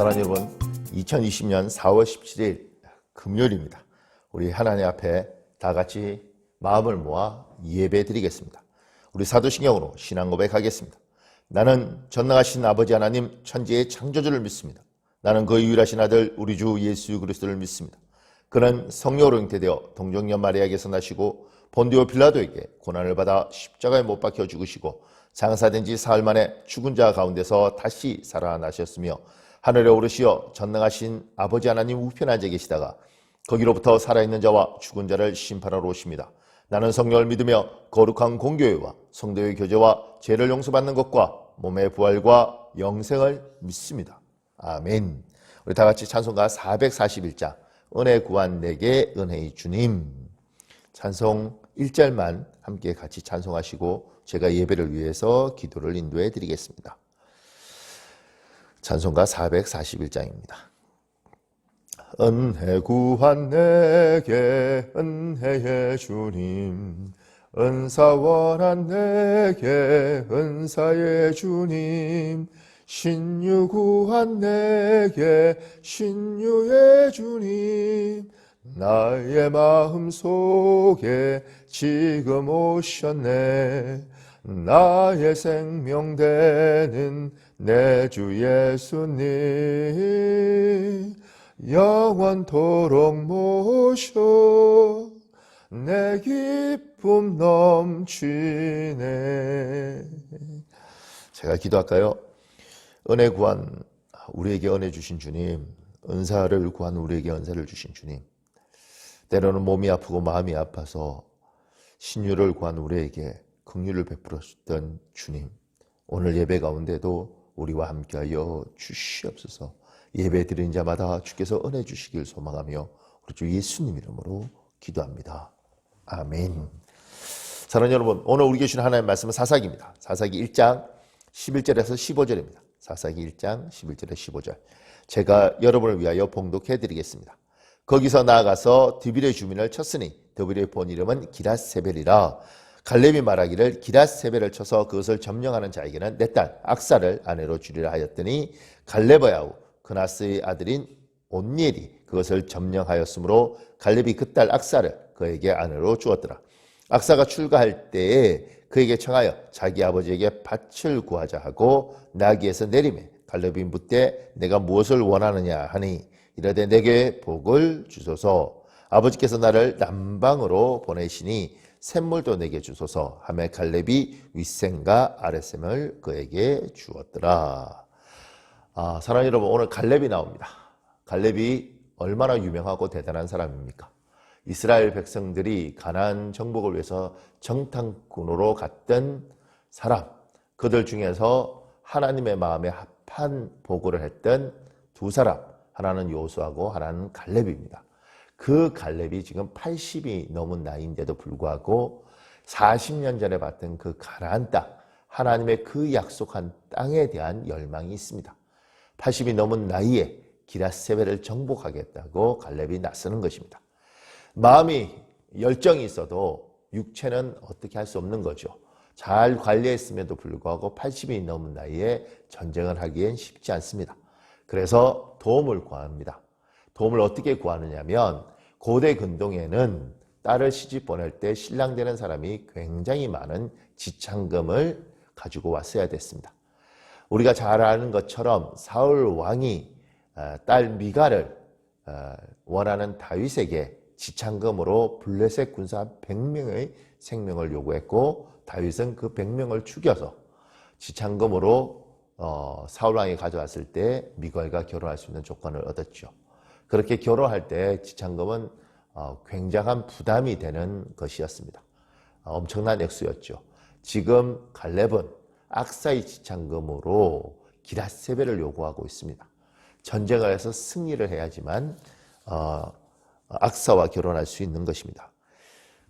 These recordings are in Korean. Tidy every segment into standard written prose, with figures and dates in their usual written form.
사랑하는 여러분, 2020년 4월 17일 금요일입니다. 우리 하나님 앞에 다 같이 마음을 모아 예배 드리겠습니다. 우리 사도신경으로 신앙 고백하겠습니다. 나는 전능하신 아버지 하나님 천지의 창조주를 믿습니다. 나는 그 유일하신 아들 우리 주 예수 그리스도를 믿습니다. 그는 성령으로 잉태되어 동정녀 마리아에게서 나시고 본디오 빌라도에게 고난을 받아 십자가에 못 박혀 죽으시고 장사된 지 사흘 만에 죽은 자 가운데서 다시 살아나셨으며 하늘에 오르시어 전능하신 아버지 하나님 우편에 앉아 계시다가 거기로부터 살아있는 자와 죽은 자를 심판하러 오십니다. 나는 성령을 믿으며 거룩한 공교회와 성도의 교제와 죄를 용서받는 것과 몸의 부활과 영생을 믿습니다. 아멘. 우리 다 같이 찬송가 441장 은혜 구한 내게 은혜의 주님, 찬송 1절만 함께 같이 찬송하시고 제가 예배를 위해서 기도를 인도해 드리겠습니다. 찬송가 441장입니다. 은혜 구한 내게 은혜의 주님, 은사 원한 내게 은사의 주님, 신유 구한 내게 신유의 주님, 나의 마음 속에 지금 오셨네. 나의 생명 되는 내 주 예수님, 영원토록 모셔 내 기쁨 넘치네. 제가 기도할까요? 은혜 구한 우리에게 은혜 주신 주님, 은사를 구한 우리에게 은사를 주신 주님, 때로는 몸이 아프고 마음이 아파서 신유를 구한 우리에게 긍휼을 베풀었던 주님, 오늘 예배 가운데도 우리와 함께하여 주시옵소서. 예배 드리는 자마다 주께서 은혜 주시길 소망하며 우리 주 예수님 이름으로 기도합니다. 아멘. 사랑하는 여러분, 오늘 우리에게 주신 하나님의 말씀은 사사기입니다. 사사기 1장 11절에서 15절입니다. 사사기 1장 11절에서 15절. 제가 여러분을 위하여 봉독해 드리겠습니다. 거기서 나아가서 드빌의 주민을 쳤으니 드빌의 본 이름은 기랏세벨이라. 갈렙이 말하기를 기랏세벨을 쳐서 그것을 점령하는 자에게는 내 딸 악사를 아내로 주리라 하였더니 갈렙의 아우 그나스의 아들인 온니엘이 그것을 점령하였으므로 갈렙이 그 딸 악사를 그에게 아내로 주었더라. 악사가 출가할 때에 그에게 청하여 자기 아버지에게 밭을 구하자 하고 나귀에서 내리매 갈렙이 묻되 내가 무엇을 원하느냐 하니 이르되 내게 복을 주소서. 아버지께서 나를 남방으로 보내시니 샘물도 내게 주소서 하매 갈렙이 윗샘과 아랫샘을 그에게 주었더라. 사랑하는 여러분, 오늘 갈렙이 나옵니다. 갈렙이 얼마나 유명하고 대단한 사람입니까? 이스라엘 백성들이 가나안 정복을 위해서 정탐꾼으로 갔던 사람, 그들 중에서 하나님의 마음에 합한 보고를 했던 두 사람, 하나는 요수아고 하나는 갈렙입니다. 그 갈렙이 지금 80이 넘은 나이인데도 불구하고 40년 전에 봤던 그 가나안 땅, 하나님의 그 약속한 땅에 대한 열망이 있습니다. 80이 넘은 나이에 기랏세벨을 정복하겠다고 갈렙이 나서는 것입니다. 마음이 열정이 있어도 육체는 어떻게 할 수 없는 거죠. 잘 관리했음에도 불구하고 80이 넘은 나이에 전쟁을 하기엔 쉽지 않습니다. 그래서 도움을 구합니다. 도움을 어떻게 구하느냐면 고대 근동에는 딸을 시집 보낼 때 신랑 되는 사람이 굉장히 많은 지참금을 가지고 왔어야 됐습니다. 우리가 잘 아는 것처럼 사울 왕이 딸 미갈을 원하는 다윗에게 지참금으로 블레셋 군사 100명의 생명을 요구했고 다윗은 그 100명을 죽여서 지참금으로 사울 왕이 가져왔을 때 미갈과 결혼할 수 있는 조건을 얻었죠. 그렇게 결혼할 때 지참금은 굉장한 부담이 되는 것이었습니다. 엄청난 액수였죠. 지금 갈렙은 악사의 지참금으로 기랏세벨을 요구하고 있습니다. 전쟁을 해서 승리를 해야지만 악사와 결혼할 수 있는 것입니다.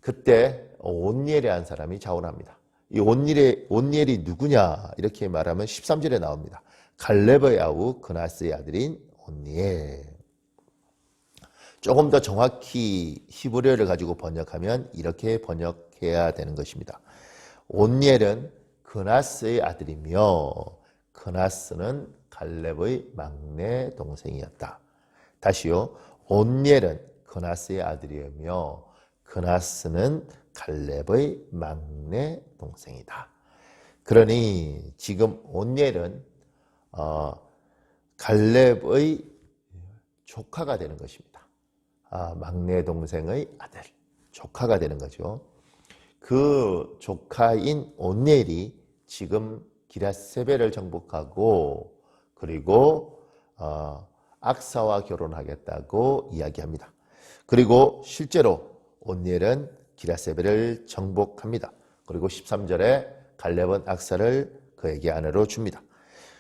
그때 온니엘이라는 사람이 자원합니다. 이 온니엘이 누구냐 이렇게 말하면 13절에 나옵니다. 갈렙의 아우 그나스의 아들인 온니엘. 조금 더 정확히 히브리어를 가지고 번역하면 이렇게 번역해야 되는 것입니다. 온니엘은 그나스의 아들이며 그나스는 갈렙의 막내 동생이었다. 다시요. 온니엘은 그나스의 아들이며 그나스는 갈렙의 막내 동생이다. 그러니 지금 온니엘은 갈렙의 조카가 되는 것입니다. 막내 동생의 아들, 조카가 되는 거죠. 그 조카인 온니엘이 지금 기럇세벨을 정복하고 그리고 악사와 결혼하겠다고 이야기합니다. 그리고 실제로 온니엘은 기럇세벨을 정복합니다. 그리고 13절에 갈렙은 악사를 그에게 아내로 줍니다.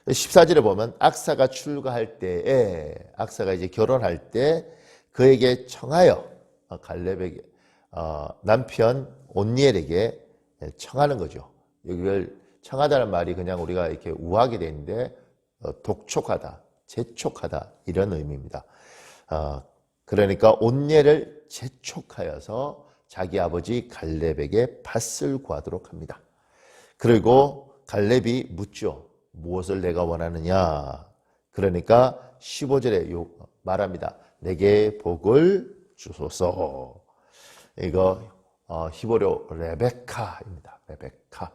14절에 보면 악사가 출가할 때에 악사가 이제 결혼할 때 그에게 청하여 갈렙에게 남편 온니엘에게 청하는 거죠. 여기를 청하다는 말이 그냥 우리가 이렇게 우하게 되는데 독촉하다, 재촉하다 이런 의미입니다. 그러니까 온니엘을 재촉하여서 자기 아버지 갈렙에게 밭을 구하도록 합니다. 그리고 갈렙이 묻죠. 무엇을 내가 원하느냐. 그러니까 15절에 말합니다. 내게 복을 주소서. 이거 히브리어 레베카입니다. 레베카.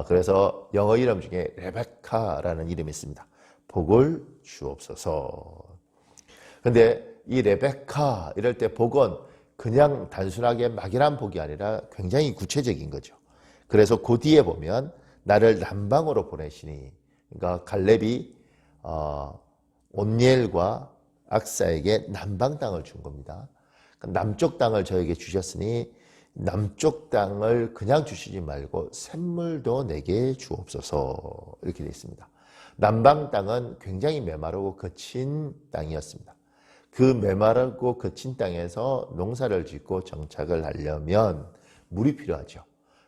그래서 영어 이름 중에 레베카라는 이름이 있습니다. 복을 주옵소서. 근데 이 레베카 이럴 때 복은 그냥 단순하게 막연한 복이 아니라 굉장히 구체적인 거죠. 그래서 그 뒤에 보면 나를 남방으로 보내시니, 그러니까 갈렙이 온니엘과 악사에게 남방 땅을 준 겁니다. 남쪽 땅을 저에게 주셨으니 남쪽 땅을 그냥 주시지 말고 샘물도 내게 주옵소서 이렇게 되어 있습니다. 남방 땅은 굉장히 메마르고 거친 땅이었습니다. 그 메마르고 거친 땅에서 농사를 짓고 정착을 하려면 물이 필요하죠.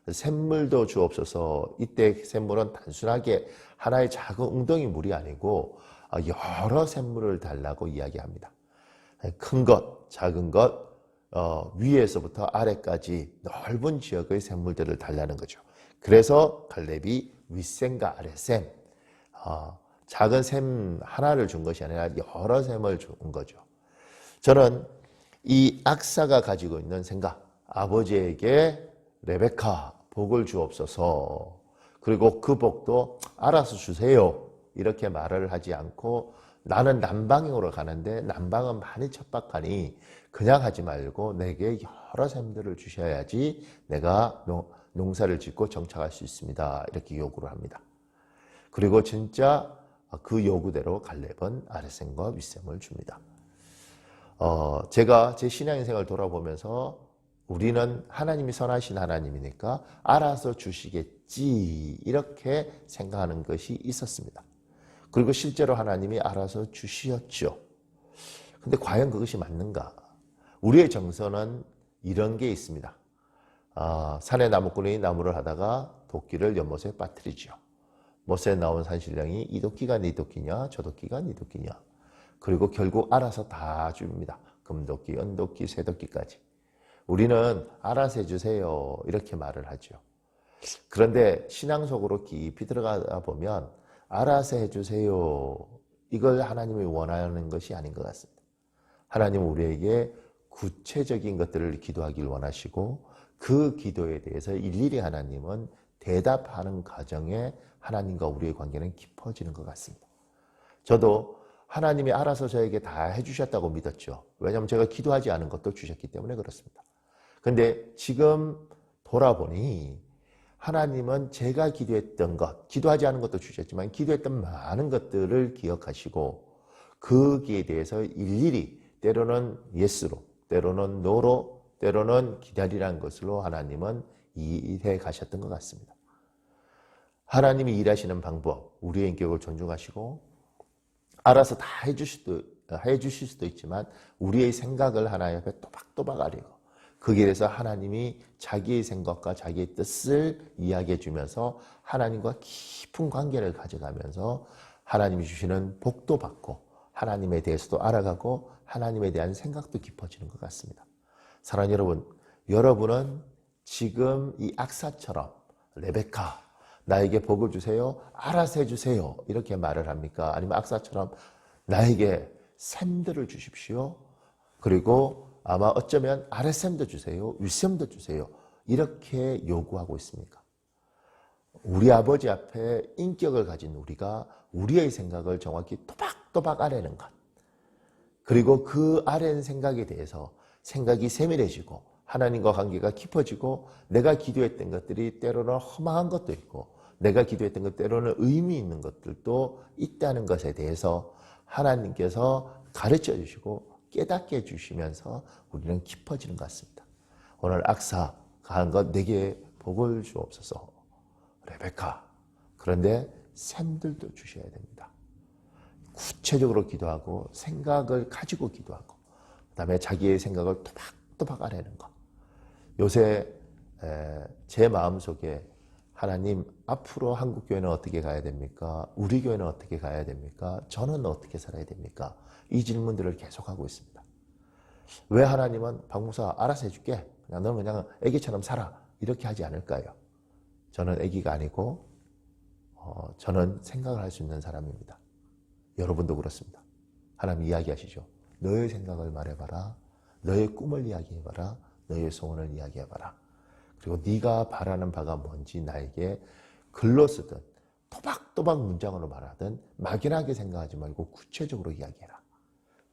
샘물도 주옵소서. 이때 샘물은 단순하게 하나의 작은 웅덩이 물이 아니고 여러 샘물을 달라고 이야기합니다. 큰 것, 작은 것, 위에서부터 아래까지 넓은 지역의 샘물들을 달라는 거죠. 그래서 갈렙이 윗샘과 아랫샘, 작은 샘 하나를 준 것이 아니라 여러 샘을 준 거죠. 저는 이 악사가 가지고 있는 생각, 아버지에게 레베카 복을 주옵소서, 그리고 그 복도 알아서 주세요 이렇게 말을 하지 않고 나는 남방으로 가는데 남방은 많이 척박하니 그냥 하지 말고 내게 여러 샘들을 주셔야지 내가 농사를 짓고 정착할 수 있습니다 이렇게 요구를 합니다. 그리고 진짜 그 요구대로 갈렙은 아랫샘과 윗샘을 줍니다. 제가 제 신앙인생을 돌아보면서 우리는 하나님이 선하신 하나님이니까 알아서 주시겠지 이렇게 생각하는 것이 있었습니다. 그리고 실제로 하나님이 알아서 주시었죠. 근데 과연 그것이 맞는가? 우리의 정서는 이런 게 있습니다. 산에 나무꾼이 나무를 하다가 도끼를 연못에 빠뜨리죠. 못에 나온 산신령이 이 도끼가 네 도끼냐 저 도끼가 네 도끼냐. 그리고 결국 알아서 다 줍니다. 금도끼, 은도끼, 쇠도끼까지. 우리는 알아서 해주세요 이렇게 말을 하죠. 그런데 신앙 속으로 깊이 들어가다 보면 알아서 해주세요 이걸 하나님이 원하는 것이 아닌 것 같습니다. 하나님은 우리에게 구체적인 것들을 기도하길 원하시고 그 기도에 대해서 일일이 하나님은 대답하는 과정에 하나님과 우리의 관계는 깊어지는 것 같습니다. 저도 하나님이 알아서 저에게 다 해주셨다고 믿었죠. 왜냐하면 제가 기도하지 않은 것도 주셨기 때문에 그렇습니다. 근데 지금 돌아보니 하나님은 제가 기도했던 것, 기도하지 않은 것도 주셨지만 기도했던 많은 것들을 기억하시고 거기에 대해서 일일이 때로는 예스로, 때로는 노로, 때로는 기다리라는 것으로 하나님은 일해 가셨던 것 같습니다. 하나님이 일하시는 방법, 우리의 인격을 존중하시고 알아서 다 해주실 수도 있지만 우리의 생각을 하나님 앞에 또박또박 아뢰고 거기에 대해서 하나님이 자기의 생각과 자기의 뜻을 이야기해 주면서 하나님과 깊은 관계를 가져가면서 하나님이 주시는 복도 받고 하나님에 대해서도 알아가고 하나님에 대한 생각도 깊어지는 것 같습니다. 사랑하는 여러분, 여러분은 지금 이 악사처럼 레베카, 나에게 복을 주세요. 알아서 해주세요. 이렇게 말을 합니까? 아니면 악사처럼 나에게 샘들을 주십시오. 그리고 아마 어쩌면 아랫샘도 주세요. 윗샘도 주세요. 이렇게 요구하고 있습니까? 우리 아버지 앞에 인격을 가진 우리가 우리의 생각을 정확히 또박또박 아뢰는 것. 그리고 그 아뢰는 생각에 대해서 생각이 세밀해지고 하나님과 관계가 깊어지고 내가 기도했던 것들이 때로는 허망한 것도 있고 내가 기도했던 것 때로는 의미 있는 것들도 있다는 것에 대해서 하나님께서 가르쳐 주시고 깨닫게 해주시면서 우리는 깊어지는 것 같습니다. 오늘 악사가 한 것 내게 복을 주옵소서. 레베카. 그런데 샘들도 주셔야 됩니다. 구체적으로 기도하고 생각을 가지고 기도하고 그다음에 자기의 생각을 또박또박 아뢰는 것. 요새 제 마음속에 하나님 앞으로 한국교회는 어떻게 가야 됩니까? 우리 교회는 어떻게 가야 됩니까? 저는 어떻게 살아야 됩니까? 이 질문들을 계속하고 있습니다. 왜 하나님은 박목사 알아서 해줄게. 너는 그냥 애기처럼 살아. 이렇게 하지 않을까요? 저는 애기가 아니고 저는 생각을 할 수 있는 사람입니다. 여러분도 그렇습니다. 하나님 이야기하시죠. 너의 생각을 말해봐라. 너의 꿈을 이야기해봐라. 너의 소원을 이야기해봐라. 그리고 네가 바라는 바가 뭔지 나에게 글로 쓰든 또박또박 문장으로 말하든 막연하게 생각하지 말고 구체적으로 이야기해라.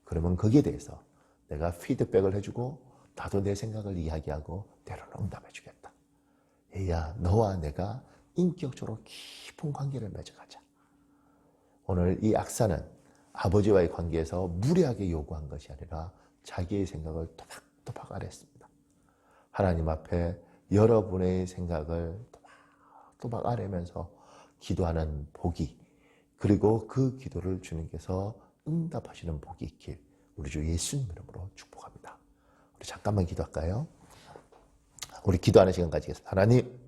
그러면 거기에 대해서 내가 피드백을 해주고 나도 내 생각을 이야기하고 때로는 응답해주겠다. 얘야, 너와 내가 인격적으로 깊은 관계를 맺어가자. 오늘 이 악사는 아버지와의 관계에서 무례하게 요구한 것이 아니라 자기의 생각을 또박또박 아뢰었습니다. 하나님 앞에 여러분의 생각을 또박또박 아뢰면서 기도하는 복이, 그리고 그 기도를 주님께서 응답하시는 복이 있길 우리 주 예수님 이름으로 축복합니다. 우리 잠깐만 기도할까요? 우리 기도하는 시간 가지겠습니다. 하나님,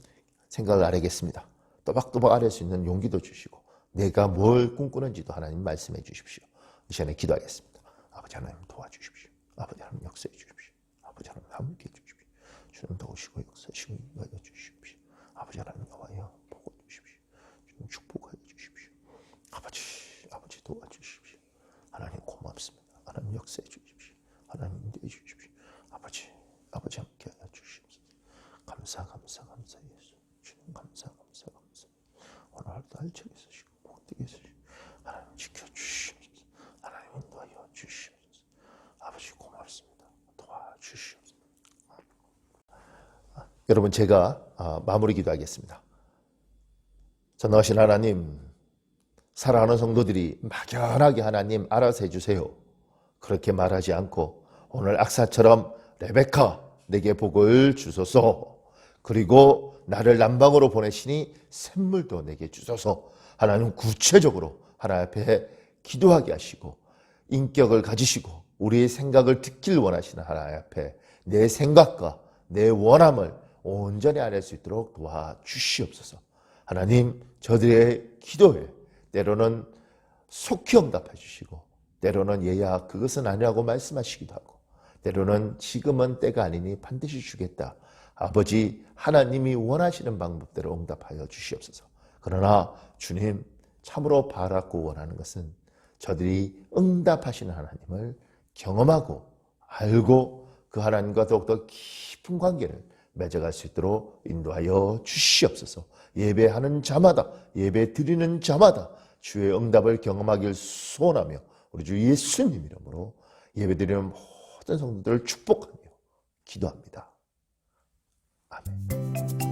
생각을 아뢰겠습니다. 또박또박 아뢰 수 있는 용기도 주시고 내가 뭘 꿈꾸는지도 하나님 말씀해 주십시오. 이 시간에 기도하겠습니다. 아버지 하나님 도와주십시오. 아버지 하나님 역사해 주십시오. 아버지 하나님 함께 해 주십시오. 주님 도우시고 역사하시고 인도하여 주십시오. 아버지 하나님 여호와여 복을 주십시오. 주님 축복하여 주십시오. 아버지 도와주십시오. 하나님 고맙습니다. 하나님 역사해 주십시오. 하나님 인도해 주십시오. 아버지 함께하여 주십시오. 감사 예수. 주님 감사. 오늘 하루도 알차게 쓰시고 복되게 쓰시고 하나님 지켜주시옵소서. 하나님 인도하여 주시옵소서. 아버지 고맙습니다. 도와주시옵소서. 여러분, 제가 마무리 기도하겠습니다. 전능하신 하나님, 사랑하는 성도들이 막연하게 하나님 알아서 해주세요. 그렇게 말하지 않고 오늘 악사처럼 레베카 내게 복을 주소서. 그리고 나를 남방으로 보내시니 샘물도 내게 주소서. 하나님 구체적으로 하나님 앞에 기도하게 하시고 인격을 가지시고 우리의 생각을 듣길 원하시는 하나님 앞에 내 생각과 내 원함을 온전히 아뢰 수 있도록 도와주시옵소서. 하나님, 저들의 기도에 때로는 속히 응답해 주시고 때로는 얘야 그것은 아니라고 말씀하시기도 하고 때로는 지금은 때가 아니니 반드시 주겠다. 아버지 하나님이 원하시는 방법대로 응답하여 주시옵소서. 그러나 주님, 참으로 바라고 원하는 것은 저들이 응답하시는 하나님을 경험하고 알고 그 하나님과 더욱더 깊은 관계를 맺어갈 수 있도록 인도하여 주시옵소서. 예배하는 자마다, 예배 드리는 자마다 주의 응답을 경험하길 소원하며 우리 주 예수님 이름으로 예배드리는 모든 성도들을 축복하며 기도합니다. 아멘.